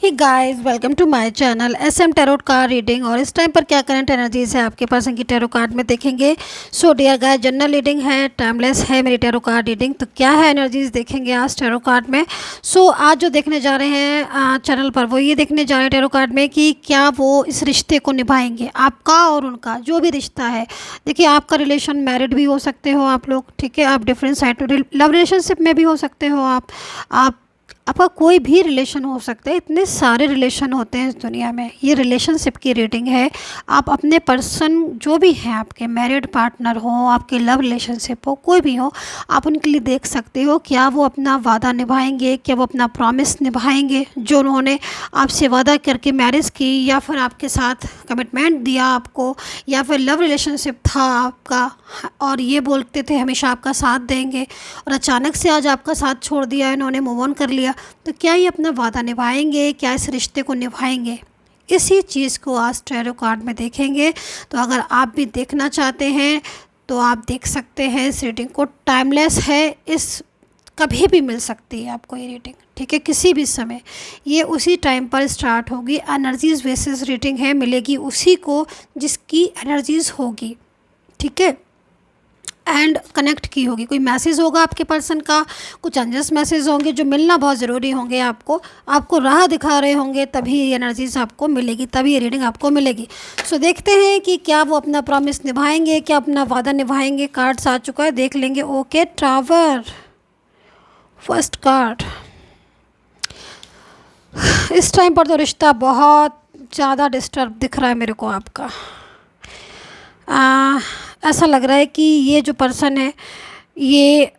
Hey guys, welcome to my channel SM tarot card reading. और इस time पर क्या करंट एनर्जीज है आपके पर्सन की टैरो कार्ड में देखेंगे। So dear guys, general reading है, टाइमलेस है मेरी टैरो कार्ड रीडिंग। तो क्या है एनर्जीज देखेंगे आज टैरो कार्ड में। सो आज जो देखने जा रहे हैं चैनल पर, वो ये देखने जा रहे हैं टैरो कार्ड में कि क्या वो इस रिश्ते को निभाएंगे, आपका और उनका जो भी रिश्ता है। देखिए, आपका रिलेशन मैरिड भी हो सकते हो आप लोग, ठीक है। आप डिफरेंट साइड लव रिलेशनशिप में भी हो सकते हो आप आपका कोई भी रिलेशन हो सकता है। इतने सारे रिलेशन होते हैं इस दुनिया में। ये रिलेशनशिप की रीडिंग है। आप अपने पर्सन जो भी हैं, आपके मैरिड पार्टनर हो, आपके लव रिलेशनशिप हो, कोई भी हो, आप उनके लिए देख सकते हो क्या वो अपना वादा निभाएंगे, क्या वो अपना प्रॉमिस निभाएंगे जो उन्होंने आपसे वादा करके मैरिज की, या फिर आपके साथ कमिटमेंट दिया आपको, या फिर लव रिलेशनशिप था आपका और ये बोलते थे हमेशा आपका साथ देंगे, और अचानक से आज आपका साथ छोड़ दिया, इन्होंने मूव ऑन कर लिया। तो क्या ये अपना वादा निभाएंगे, क्या इस रिश्ते को निभाएंगे, इसी चीज़ को आज टैरो कार्ड में देखेंगे। तो अगर आप भी देखना चाहते हैं तो आप देख सकते हैं इस रीडिंग को। टाइमलेस है, इस कभी भी मिल सकती है आपको ये रीडिंग, ठीक है, किसी भी समय। ये उसी टाइम पर स्टार्ट होगी। एनर्जीज बेसिस रीडिंग है, मिलेगी उसी को जिसकी एनर्जीज होगी, ठीक है, एंड कनेक्ट की होगी। कोई मैसेज होगा आपके पर्सन का, कुछ अनजस्ट मैसेज होंगे जो मिलना बहुत ज़रूरी होंगे आपको राह दिखा रहे होंगे, तभी ये एनर्जीज आपको मिलेगी, तभी ये रीडिंग आपको मिलेगी। सो देखते हैं कि क्या वो अपना प्रॉमिस निभाएंगे, क्या अपना वादा निभाएंगे। कार्ड्स आ चुका है, देख लेंगे। Okay, tower, first card. इस टाइम पर तो रिश्ता बहुत ज़्यादा डिस्टर्ब दिख रहा है मेरे को आपका। ऐसा लग रहा है कि ये जो पर्सन है ये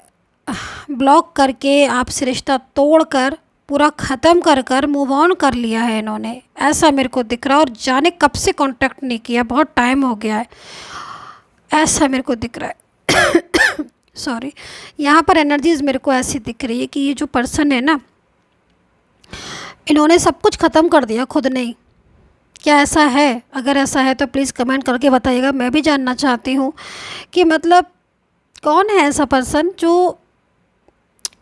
ब्लॉक करके आपसे रिश्ता तोड़कर पूरा ख़त्म कर कर मूव ऑन कर लिया है इन्होंने, ऐसा मेरे को दिख रहा है। और जाने कब से कांटेक्ट नहीं किया, बहुत टाइम हो गया है, ऐसा मेरे को दिख रहा है। सॉरी, यहाँ पर एनर्जीज मेरे को ऐसी दिख रही है कि ये जो पर्सन है ना, इन्होंने सब कुछ ख़त्म कर दिया खुद ने ही। क्या ऐसा है? अगर ऐसा है तो प्लीज़ कमेंट करके बताइएगा, मैं भी जानना चाहती हूँ कि मतलब कौन है ऐसा पर्सन जो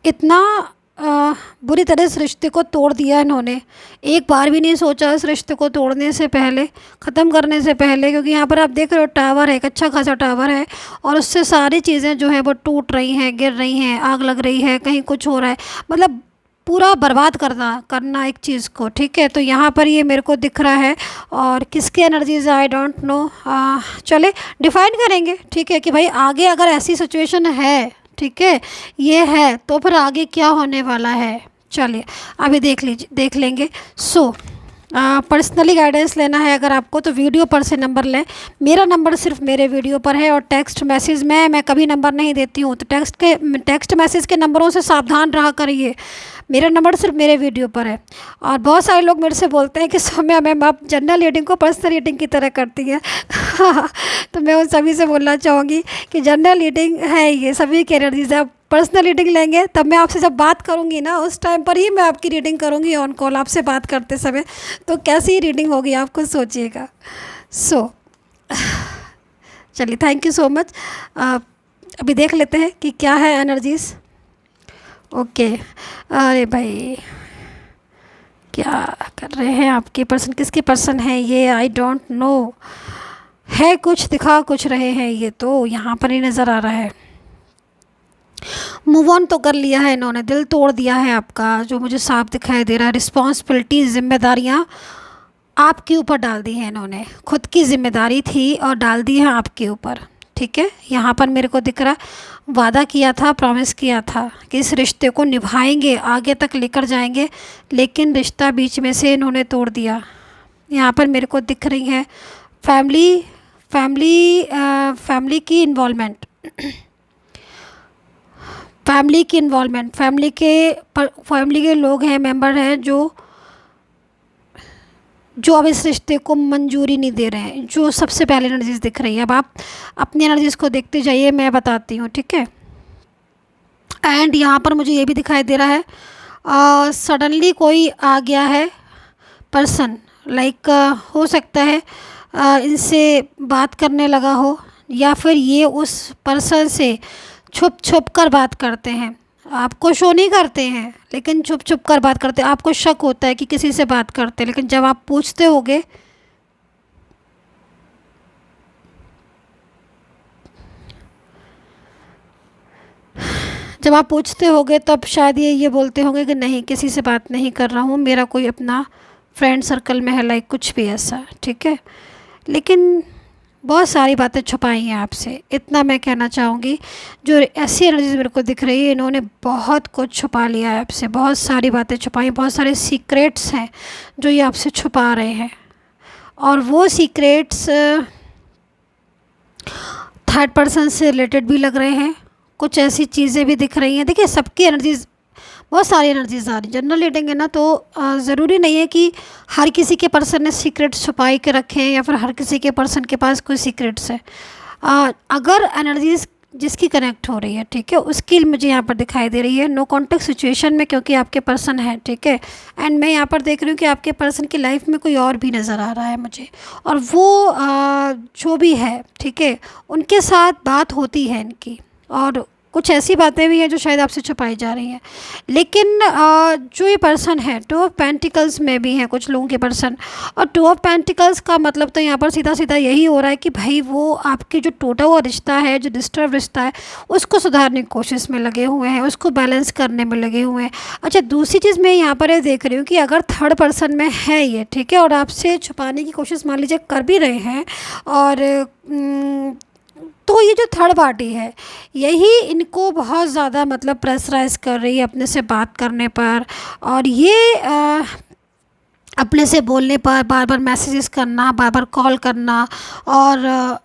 इतना बुरी तरह इस रिश्ते को तोड़ दिया इन्होंने। एक बार भी नहीं सोचा इस रिश्ते को तोड़ने से पहले, ख़त्म करने से पहले, क्योंकि यहाँ पर आप देख रहे हो टावर है, एक अच्छा खासा टावर है, और उससे सारी चीज़ें जो है वो टूट रही हैं, गिर रही हैं, आग लग रही है, कहीं कुछ हो रहा है, मतलब पूरा बर्बाद करना एक चीज़ को, ठीक है। तो यहाँ पर ये मेरे को दिख रहा है। और किसकी एनर्जीज आई डोंट नो, चले डिफाइन करेंगे, ठीक है, कि भाई आगे अगर ऐसी सिचुएशन है, ठीक है, ये है, तो फिर आगे क्या होने वाला है। चलिए अभी देख लेंगे। सो पर्सनली गाइडेंस लेना है अगर आपको, तो वीडियो पर से नंबर लें। मेरा नंबर सिर्फ मेरे वीडियो पर है, और टेक्स्ट मैसेज में मैं कभी नंबर नहीं देती हूँ, तो टेक्स्ट मैसेज के नंबरों से सावधान रहा करिए। मेरा नंबर सिर्फ मेरे वीडियो पर है। और बहुत सारे लोग मेरे से बोलते हैं कि सौम्या मैम आप जनरल रीडिंग को पर्सनल रीडिंग की तरह करती हैं। तो मैं उन सभी से बोलना चाहूँगी कि जनरल रीडिंग है, ये सभी की एनर्जीज है। पर्सनल रीडिंग लेंगे तब मैं आपसे जब बात करूँगी ना, उस टाइम पर ही मैं आपकी रीडिंग करूँगी ऑन कॉल, आपसे बात करते समय। तो कैसी रीडिंग होगी आप खुद सोचिएगा। सो चलिए, थैंक यू सो मच। अभी देख लेते हैं कि क्या है एनर्जीज। ओके, अरे भाई क्या कर रहे हैं आपके पर्सन, किसके पर्सन है ये, आई डोंट नो। है कुछ, दिखा कुछ रहे हैं, ये तो यहाँ पर ही नज़र आ रहा है। मूव ऑन तो कर लिया है इन्होंने, दिल तोड़ दिया है आपका, जो मुझे साफ दिखाई दे रहा है। रिस्पॉन्सिबिलिटी, जिम्मेदारियाँ आपके ऊपर डाल दी हैं इन्होंने, खुद की जिम्मेदारी थी और डाल दी है आपके ऊपर, ठीक है। यहाँ पर मेरे को दिख रहा है वादा किया था, प्रॉमिस किया था कि इस रिश्ते को निभाएंगे, आगे तक लेकर जाएंगे, लेकिन रिश्ता बीच में से इन्होंने तोड़ दिया। यहाँ पर मेरे को दिख रही है फैमिली की इन्वॉल्वमेंट, फैमिली के लोग हैं, मेंबर हैं जो अब इस रिश्ते को मंजूरी नहीं दे रहे हैं, जो सबसे पहले एनर्जीज दिख रही है। अब आप अपनी एनर्जीज को देखते जाइए, मैं बताती हूँ, ठीक है। एंड यहाँ पर मुझे ये भी दिखाई दे रहा है सडनली कोई आ गया है पर्सन, लाइक हो सकता है इनसे बात करने लगा हो, या फिर ये उस पर्सन से छुप कर बात करते हैं। आपको शो नहीं करते हैं, लेकिन छुप छुप कर बात करते हैं। आपको शक होता है कि किसी से बात करते हैं, लेकिन जब आप पूछते होगे तब शायद ये बोलते होंगे कि नहीं, किसी से बात नहीं कर रहा हूँ, मेरा कोई अपना फ्रेंड सर्कल में है, लाइक कुछ भी ऐसा, ठीक है। लेकिन बहुत सारी बातें छुपाई हैं आपसे, इतना मैं कहना चाहूँगी। जो ऐसी एनर्जीज मेरे को दिख रही है, इन्होंने बहुत कुछ छुपा लिया है आपसे, बहुत सारी बातें छुपाई, बहुत सारे सीक्रेट्स हैं जो ये आपसे छुपा रहे हैं। और वो सीक्रेट्स थर्ड पर्सन से रिलेटेड भी लग रहे हैं। कुछ ऐसी चीज़ें भी दिख रही हैं। देखिए, सबकी एनर्जीज, बहुत सारी एनर्जीज आ रही, जनरल रीडिंग है ना, तो ज़रूरी नहीं है कि हर किसी के पर्सन ने सीक्रेट्स छुपाई के रखे हैं या फिर हर किसी के पर्सन के पास कोई सीक्रेट्स है। अगर एनर्जीज जिसकी कनेक्ट हो रही है, ठीक है, उसकी मुझे यहाँ पर दिखाई दे रही है नो कॉन्टेक्ट सिचुएशन में, क्योंकि आपके पर्सन है, ठीक है। एंड मैं यहाँ पर देख रही हूँ कि आपके पर्सन की लाइफ में कोई और भी नज़र आ रहा है मुझे, और वो जो भी है, ठीक है, उनके साथ बात होती है इनकी, और कुछ ऐसी बातें भी हैं जो शायद आपसे छुपाई जा रही हैं। लेकिन जो ये पर्सन है, टू ऑफ पेंटिकल्स में भी हैं कुछ लोगों के पर्सन, और टू ऑफ पेंटिकल्स का मतलब तो यहाँ पर सीधा सीधा यही हो रहा है कि भाई वो आपके जो टूटा हुआ रिश्ता है, जो डिस्टर्ब रिश्ता है, उसको सुधारने की कोशिश में लगे हुए हैं, उसको बैलेंस करने में लगे हुए हैं। अच्छा, दूसरी चीज़ मैं यहाँ पर ये देख रही हूँ कि अगर थर्ड पर्सन में है ये, ठीक है, और आपसे छुपाने की कोशिश मान लीजिए कर भी रहे हैं, और तो ये जो थर्ड पार्टी है, यही इनको बहुत ज़्यादा मतलब प्रेशराइज कर रही है अपने से बात करने पर, और ये अपने से बोलने पर बार बार मैसेजेस करना, बार बार कॉल करना, और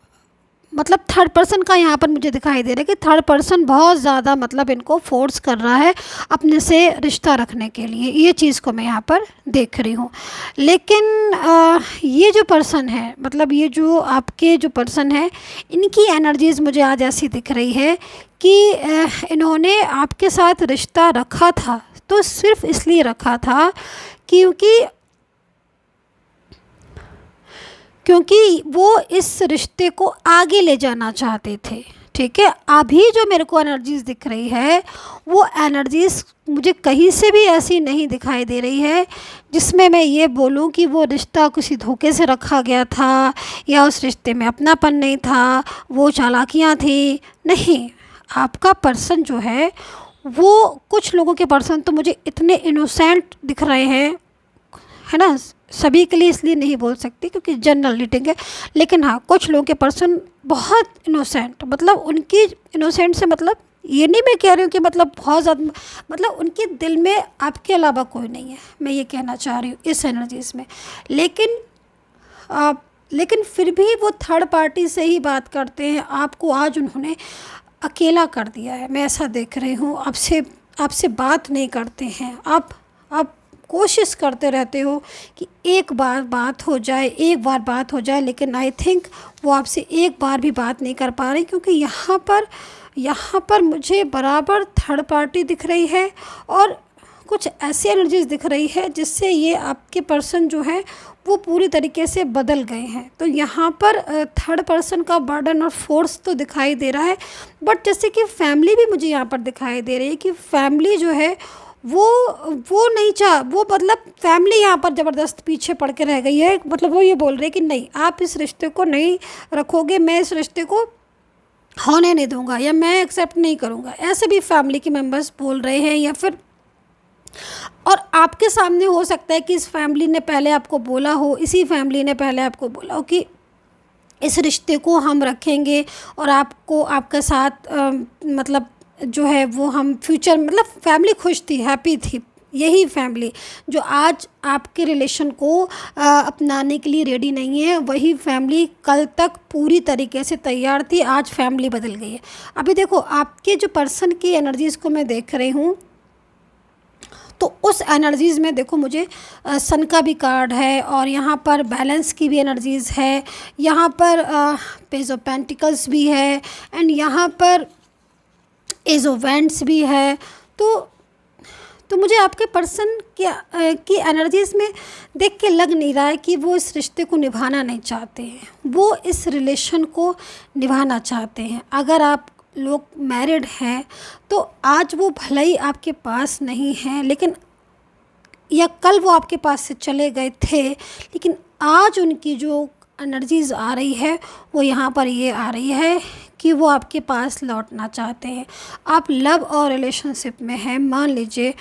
मतलब थर्ड पर्सन का यहाँ पर मुझे दिखाई दे रहा है कि थर्ड पर्सन बहुत ज़्यादा मतलब इनको फोर्स कर रहा है अपने से रिश्ता रखने के लिए। ये चीज़ को मैं यहाँ पर देख रही हूँ। लेकिन ये जो पर्सन है, मतलब ये जो आपके जो पर्सन है, इनकी एनर्जीज़ मुझे आज ऐसी दिख रही है कि इन्होंने आपके साथ रिश्ता रखा था तो सिर्फ इसलिए रखा था क्योंकि वो इस रिश्ते को आगे ले जाना चाहते थे, ठीक है। अभी जो मेरे को एनर्जीज़ दिख रही है, वो एनर्जीज़ मुझे कहीं से भी ऐसी नहीं दिखाई दे रही है जिसमें मैं ये बोलूँ कि वो रिश्ता किसी धोखे से रखा गया था, या उस रिश्ते में अपनापन नहीं था, वो चालाकियाँ थी। नहीं, आपका पर्सन जो है, वो कुछ लोगों के पर्सन तो मुझे इतने इनोसेंट दिख रहे हैं, है ना। सभी के लिए इसलिए नहीं बोल सकती क्योंकि जनरल रीडिंग है, लेकिन हाँ, कुछ लोगों के पर्सन बहुत इनोसेंट, मतलब उनकी इनोसेंट से मतलब ये नहीं मैं कह रही हूँ कि मतलब बहुत ज़्यादा, मतलब उनके दिल में आपके अलावा कोई नहीं है, मैं ये कहना चाह रही हूँ इस एनर्जीज़ में। लेकिन लेकिन फिर भी वो थर्ड पार्टी से ही बात करते हैं। आपको आज उन्होंने अकेला कर दिया है, मैं ऐसा देख रही हूँ। आपसे बात नहीं करते हैं। आप कोशिश करते रहते हो कि एक बार बात हो जाए, लेकिन आई थिंक वो आपसे एक बार भी बात नहीं कर पा रही, क्योंकि यहाँ पर मुझे बराबर थर्ड पार्टी दिख रही है, और कुछ ऐसी एनर्जीज दिख रही है जिससे ये आपके पर्सन जो है वो पूरी तरीके से बदल गए हैं। तो यहाँ पर थर्ड पर्सन का बर्डन और फोर्स तो दिखाई दे रहा है, बट जैसे कि फैमिली भी मुझे यहाँ पर दिखाई दे रही है कि फैमिली जो है वो नहीं वो मतलब फैमिली यहाँ पर ज़बरदस्त पीछे पड़ के रह गई है। मतलब वो ये बोल रही है कि नहीं, आप इस रिश्ते को नहीं रखोगे, मैं इस रिश्ते को होने नहीं दूंगा, या मैं एक्सेप्ट नहीं करूँगा। ऐसे भी फैमिली के मेंबर्स बोल रहे हैं, या फिर और आपके सामने हो सकता है कि इस फैमिली ने पहले आपको बोला हो, इसी फैमिली ने पहले आपको बोला हो कि इस रिश्ते को हम रखेंगे और आपको आपके साथ मतलब जो है वो हम फ्यूचर, मतलब फैमिली खुश थी, हैप्पी थी। यही फैमिली जो आज आपके रिलेशन को अपनाने के लिए रेडी नहीं है, वही फैमिली कल तक पूरी तरीके से तैयार थी, आज फैमिली बदल गई है। अभी देखो, आपके जो पर्सन की एनर्जीज़ को मैं देख रही हूँ, तो उस एनर्जीज़ में देखो मुझे सन का भी कार्ड है, और यहाँ पर बैलेंस की भी एनर्जीज़ है, यहाँ पर पेज ऑफ पेंटिकल्स भी है, एंड यहाँ पर एज ऑफ वेंट्स भी है। तो मुझे आपके पर्सन की एनर्जीज़ में देख के लग नहीं रहा है कि वो इस रिश्ते को निभाना नहीं चाहते हैं, वो इस रिलेशन को निभाना चाहते हैं। अगर आप लोग मैरिड हैं तो आज वो भले ही आपके पास नहीं हैं, लेकिन या कल वो आपके पास से चले गए थे, लेकिन आज उनकी जो एनर्जीज़ आ रही है वो यहाँ पर ये आ रही है कि वो आपके पास लौटना चाहते हैं। आप लव और रिलेशनशिप में हैं मान लीजिए,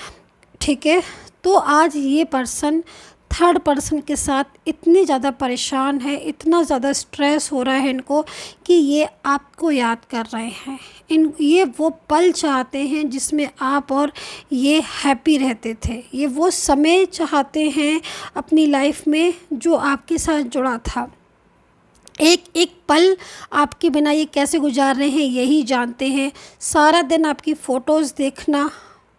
ठीक है, तो आज ये पर्सन थर्ड पर्सन के साथ इतनी ज़्यादा परेशान है, इतना ज़्यादा स्ट्रेस हो रहा है इनको कि ये आपको याद कर रहे हैं। ये वो पल चाहते हैं जिसमें आप और ये हैप्पी रहते थे। ये वो समय चाहते हैं अपनी लाइफ में जो आपके साथ जुड़ा था। एक एक पल आपके बिना ये कैसे गुजार रहे हैं यही जानते हैं। सारा दिन आपकी फ़ोटोज़ देखना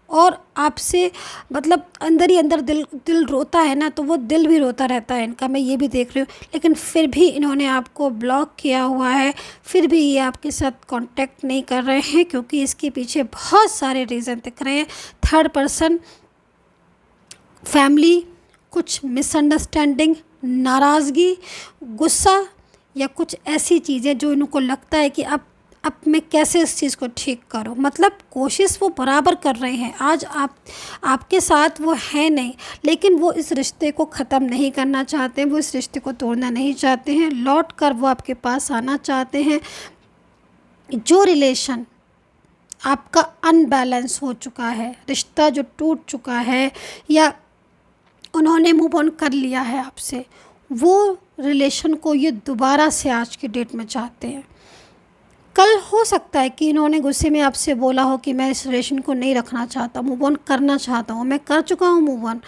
और आपसे मतलब अंदर ही अंदर दिल रोता है ना, तो वो दिल भी रोता रहता है इनका, मैं ये भी देख रही हूँ। लेकिन फिर भी इन्होंने आपको ब्लॉक किया हुआ है, फिर भी ये आपके साथ कांटेक्ट नहीं कर रहे हैं क्योंकि इसके पीछे बहुत सारे रीज़न दिख रहे हैं। थर्ड पर्सन, फैमिली, कुछ मिसअंडरस्टैंडिंग, नाराज़गी, गुस्सा या कुछ ऐसी चीज़ें जो इनको लगता है कि अब मैं कैसे इस चीज़ को ठीक करूं। मतलब कोशिश वो बराबर कर रहे हैं। आज आपके साथ वो है नहीं, लेकिन वो इस रिश्ते को ख़त्म नहीं करना चाहते हैं, वो इस रिश्ते को तोड़ना नहीं चाहते हैं, लौट कर वो आपके पास आना चाहते हैं। जो रिलेशन आपका अनबैलेंस हो चुका है, रिश्ता जो टूट चुका है या उन्होंने मूव ऑन कर लिया है आपसे, वो रिलेशन को ये दोबारा से आज की डेट में चाहते हैं। कल हो सकता है कि इन्होंने गुस्से में आपसे बोला हो कि मैं इस रिलेशन को नहीं रखना चाहता, मूव ऑन करना चाहता हूँ, मैं कर चुका हूँ मूव ऑन,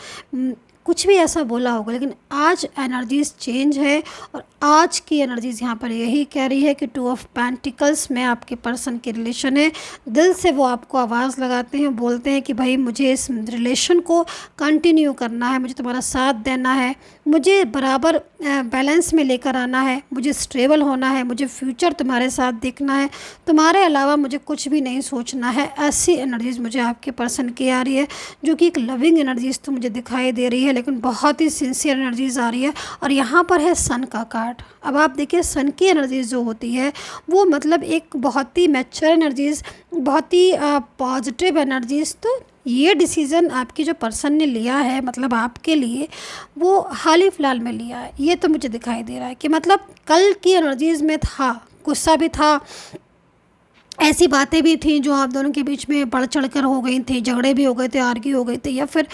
कुछ भी ऐसा बोला होगा। लेकिन आज एनर्जीज़ चेंज है और आज की एनर्जीज़ यहाँ पर यही कह रही है कि 2 ऑफ पेंटिकल्स में आपके पर्सन की रिलेशन है। दिल से वो आपको आवाज़ लगाते हैं, बोलते हैं कि भाई मुझे इस रिलेशन को कंटिन्यू करना है, मुझे तुम्हारा साथ देना है, मुझे बराबर बैलेंस में लेकर आना है, मुझे स्टेबल होना है, मुझे फ्यूचर तुम्हारे साथ देखना है, तुम्हारे अलावा मुझे कुछ भी नहीं सोचना है। ऐसी एनर्जीज़ मुझे आपके पर्सन की आ रही है, जो कि एक लविंग एनर्जीज़ तो मुझे दिखाई दे रही है, लेकिन बहुत ही सिंसियर एनर्जीज़ आ रही है। और यहाँ पर है सन का कार्ड। अब आप देखिए सन की एनर्जीज़ जो होती है वो मतलब एक बहुत ही मैच्योर एनर्जीज़, बहुत ही पॉजिटिव एनर्जीज़। तो ये डिसीज़न आपकी जो पर्सन ने लिया है मतलब आपके लिए, वो हाल ही फ़िलहाल में लिया है। ये तो मुझे दिखाई दे रहा है कि मतलब कल की एनर्जीज़ में था, गुस्सा भी था, ऐसी बातें भी थी जो आप दोनों के बीच में बढ़ चढ़ कर हो गई थी, झगड़े भी हो गए थे, आर्ग्यू हो गए थे, या फिर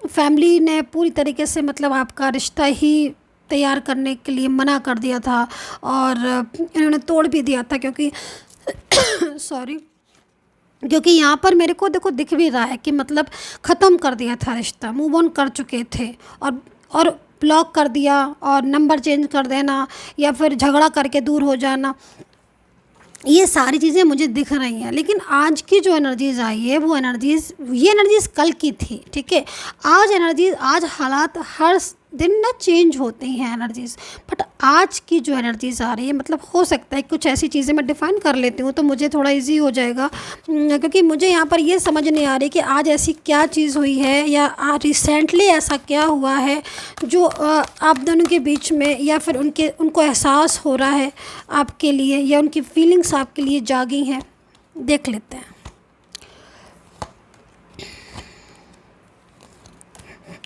फैमिली ने पूरी तरीके से मतलब आपका रिश्ता ही तैयार करने के लिए मना कर दिया था और इन्होंने तोड़ भी दिया था क्योंकि सॉरी, क्योंकि यहाँ पर मेरे को देखो दिख भी रहा है कि मतलब ख़त्म कर दिया था रिश्ता, मूव ऑन कर चुके थे और ब्लॉक कर दिया और नंबर चेंज कर देना या फिर झगड़ा करके दूर हो जाना, ये सारी चीज़ें मुझे दिख रही हैं। लेकिन आज की जो एनर्जीज़ आई है वो ये एनर्जीज़ कल की थी, ठीक है। आज हालात हर दिन ना चेंज होते हैं एनर्जीज़, बट आज की जो एनर्जीज़ आ रही है मतलब हो सकता है कुछ ऐसी चीज़ें मैं डिफ़ाइन कर लेती हूँ तो मुझे थोड़ा इजी हो जाएगा, क्योंकि मुझे यहाँ पर ये समझ नहीं आ रही कि आज ऐसी क्या चीज़ हुई है या रिसेंटली ऐसा क्या हुआ है जो आप दोनों के बीच में या फिर उनको एहसास हो रहा है आपके लिए या उनकी फीलिंग्स आपके लिए जागी हैं। देख लेते हैं।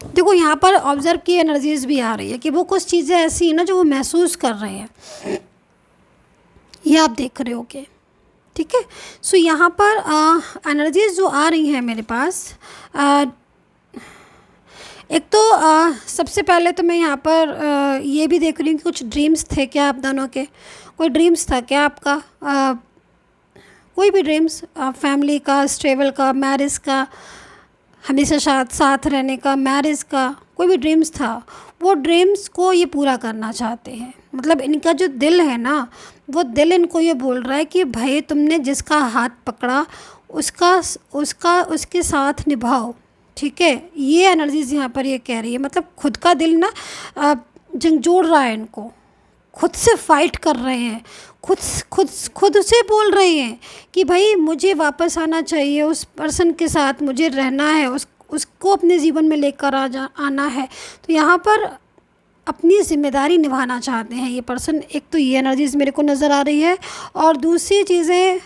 देखो यहाँ पर ऑब्ज़र्व की एनर्जीज़ भी आ रही है कि वो कुछ चीज़ें ऐसी हैं ना जो वो महसूस कर रहे हैं, ये आप देख रहे होगे, ठीक है। सो यहाँ पर एनर्जीज़ जो आ रही हैं मेरे पास, एक तो सबसे पहले तो मैं यहाँ पर ये भी देख रही हूँ कि कुछ ड्रीम्स थे क्या आप दोनों के, कोई ड्रीम्स था क्या आपका, कोई भी ड्रीम्स, फैमिली का, स्टेबल का, मैरिज का, हमेशा साथ रहने का, मैरिज का, कोई भी ड्रीम्स था, वो ड्रीम्स को ये पूरा करना चाहते हैं। मतलब इनका जो दिल है ना, वो दिल इनको ये बोल रहा है कि भाई तुमने जिसका हाथ पकड़ा उसके साथ निभाओ, ठीक है। ये एनर्जीज़ यहाँ पर ये कह रही है, मतलब खुद का दिल ना झंझोड़ रहा है इनको, खुद से फाइट कर रहे हैं, खुद से बोल रहे हैं कि भाई मुझे वापस आना चाहिए, उस पर्सन के साथ मुझे रहना है, उसको अपने जीवन में लेकर आना है। तो यहाँ पर अपनी ज़िम्मेदारी निभाना चाहते हैं ये पर्सन। एक तो ये एनर्जीज मेरे को नज़र आ रही है, और दूसरी चीज़ें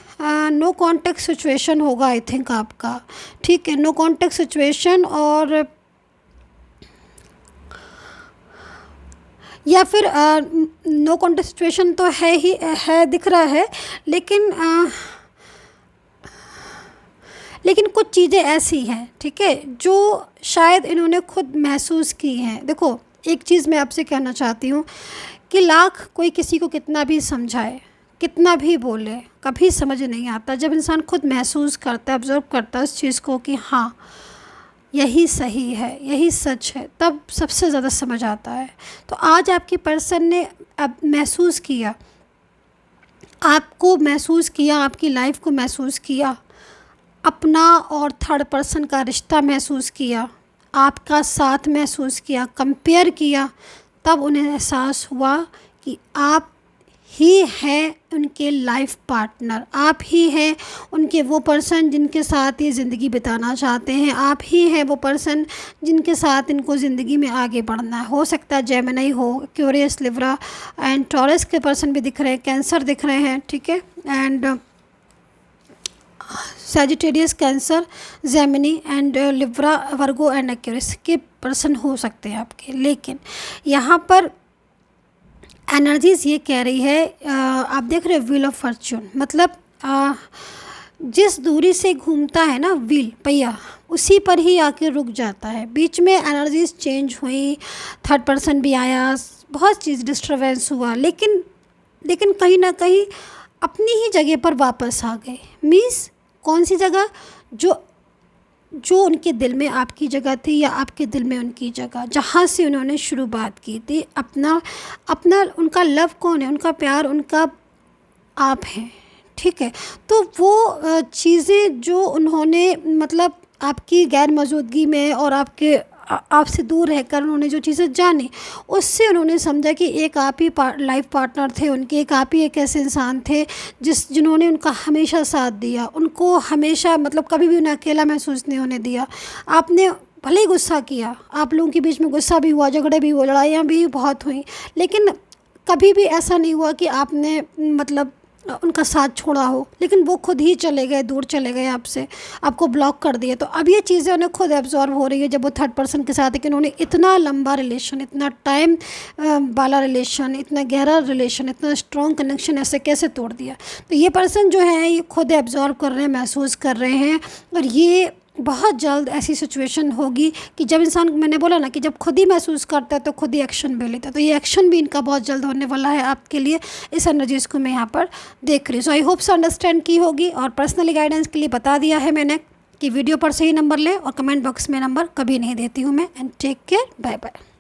नो कॉन्टेक्ट सिचुएशन होगा आई थिंक आपका, ठीक है, नो कॉन्टेक्ट सिचुएशन, और या फिर नो कॉन्टेक्ट सिचुएशन तो है ही है, दिख रहा है, लेकिन कुछ चीज़ें ऐसी हैं, ठीक है, जो शायद इन्होंने खुद महसूस की हैं। देखो, एक चीज़ मैं आपसे कहना चाहती हूँ कि लाख कोई किसी को कितना भी समझाए, कितना भी बोले, कभी समझ नहीं आता। जब इंसान खुद महसूस करता है, ऑब्ज़र्व करता है उस चीज़ को कि हाँ यही सही है, यही सच है, तब सबसे ज़्यादा समझ आता है। तो आज आपकी पर्सन ने अब महसूस किया, आपको महसूस किया, आपकी लाइफ को महसूस किया, अपना और थर्ड पर्सन का रिश्ता महसूस किया, आपका साथ महसूस किया, कंपेयर किया, तब उन्हें एहसास हुआ कि आप ही हैं उनके लाइफ पार्टनर, आप ही हैं उनके वो पर्सन जिनके साथ ये ज़िंदगी बिताना चाहते हैं, आप ही हैं वो पर्सन जिनके साथ इनको ज़िंदगी में आगे बढ़ना है। हो सकता है जेमिनी हो, एक्वेरियस, लिब्रा एंड टॉरस के पर्सन भी दिख रहे हैं, कैंसर दिख रहे हैं, ठीक है, and Sagittarius, cancer, Gemini and Libra, Virgo and Aquarius के पर्सन हो सकते हैं आपके। लेकिन यहाँ पर एनर्जीज़ ये कह रही है, आप देख रहे हो व्हील ऑफ फॉर्च्यून, मतलब जिस दूरी से घूमता है ना व्हील, पहिया, उसी पर ही आके रुक जाता है। बीच में एनर्जीज़ चेंज हुई, थर्ड पर्सन भी आया, बहुत चीज़ डिस्टर्बेंस हुआ, लेकिन कहीं ना कहीं अपनी ही जगह पर वापस आ गए। मीन्स कौन सी जगह? जो उनके दिल में आपकी जगह थी, या आपके दिल में उनकी जगह, जहाँ से उन्होंने शुरुआत की थी। अपना उनका लव कौन है? उनका प्यार, उनका आप हैं, ठीक है। तो वो चीज़ें जो उन्होंने मतलब आपकी गैर मौजूदगी में और आपसे दूर रहकर उन्होंने जो चीज़ें जानी, उससे उन्होंने समझा कि एक आप ही लाइफ पार्टनर थे उनके, एक आप ही एक ऐसे इंसान थे जिन्होंने उनका हमेशा साथ दिया, उनको हमेशा मतलब कभी भी उन्हें अकेला महसूस नहीं होने दिया। आपने भले ही गुस्सा किया, आप लोगों के बीच में गुस्सा भी हुआ, झगड़े भी हुए, लड़ाइयाँ भी बहुत हुई, लेकिन कभी भी ऐसा नहीं हुआ कि आपने मतलब उनका साथ छोड़ा हो, लेकिन वो खुद ही चले गए, दूर चले गए आपसे, आपको ब्लॉक कर दिए। तो अब ये चीज़ें उन्हें खुद एब्जॉर्व हो रही है जब वो थर्ड पर्सन के साथ है कि उन्होंने इतना लंबा रिलेशन, इतना टाइम वाला रिलेशन, इतना गहरा रिलेशन, इतना स्ट्रॉन्ग कनेक्शन ऐसे कैसे तोड़ दिया। तो ये पर्सन जो है ये खुद एब्जॉर्व कर रहे हैं, महसूस कर रहे हैं, और ये बहुत जल्द ऐसी सिचुएशन होगी कि जब इंसान, मैंने बोला ना कि जब खुद ही महसूस करता है तो खुद ही एक्शन भी लेता है। तो ये एक्शन भी इनका बहुत जल्द होने वाला है आपके लिए। इस एनर्जीज़ को मैं यहाँ पर देख रही हूँ। सो आई होप सो अंडरस्टैंड की होगी, और पर्सनली गाइडेंस के लिए बता दिया है मैंने कि वीडियो पर सही नंबर ले, और कमेंट बॉक्स में नंबर कभी नहीं देती हूँ मैं। And take care, bye bye.